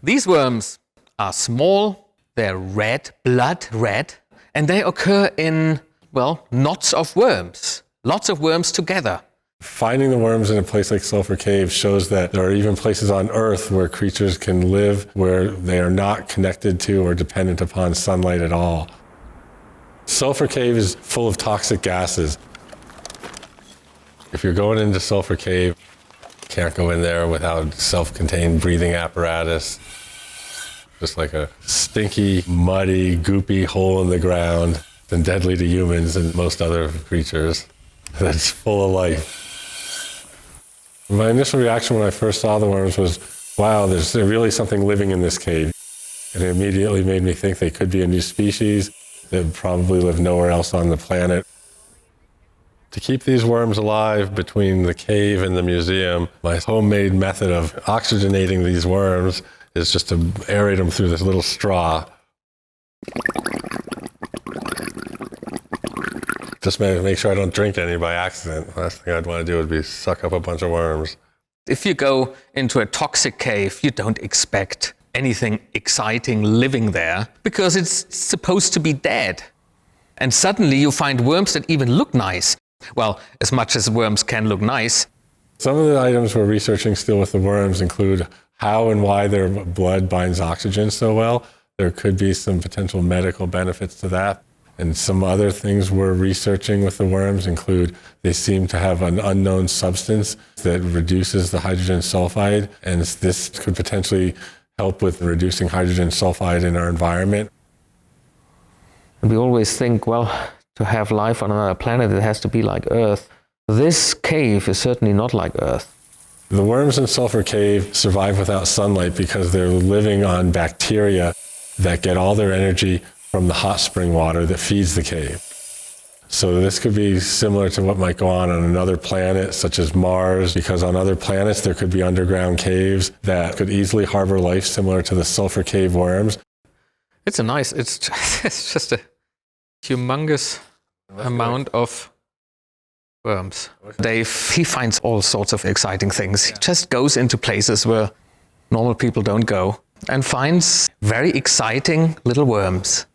These worms are small, they're red, blood red, and they occur in, well, knots of worms. Lots of worms together. Finding the worms in a place like Sulphur Cave shows that there are even places on Earth where creatures can live where they are not connected to or dependent upon sunlight at all. Sulphur Cave is full of toxic gases. If you're going into Sulphur Cave, you can't go in there without self-contained breathing apparatus. Just like a stinky, muddy, goopy hole in the ground and deadly to humans and most other creatures. That's full of life. My initial reaction when I first saw the worms was, wow, there's really something living in this cave. And it immediately made me think they could be a new species that probably live nowhere else on the planet. To keep these worms alive between the cave and the museum, my homemade method of oxygenating these worms is just to aerate them through this little straw. Just make sure I don't drink any by accident. The last thing I'd want to do would be suck up a bunch of worms. If you go into a toxic cave, you don't expect anything exciting living there because it's supposed to be dead. And suddenly you find worms that even look nice. Well, as much as worms can look nice. Some of the items we're researching still with the worms include how and why their blood binds oxygen so well. There could be some potential medical benefits to that. And some other things we're researching with the worms include they seem to have an unknown substance that reduces the hydrogen sulfide, and this could potentially help with reducing hydrogen sulfide in our environment. We always think, well, to have life on another planet, it has to be like Earth. This cave is certainly not like Earth. The worms in Sulphur Cave survive without sunlight because they're living on bacteria that get all their energy from the hot spring water that feeds the cave. So this could be similar to what might go on another planet, such as Mars, because on other planets there could be underground caves that could easily harbor life similar to the Sulphur Cave worms. It's just a humongous amount of worms. He finds all sorts of exciting things. He just goes into places where normal people don't go and finds very exciting little worms.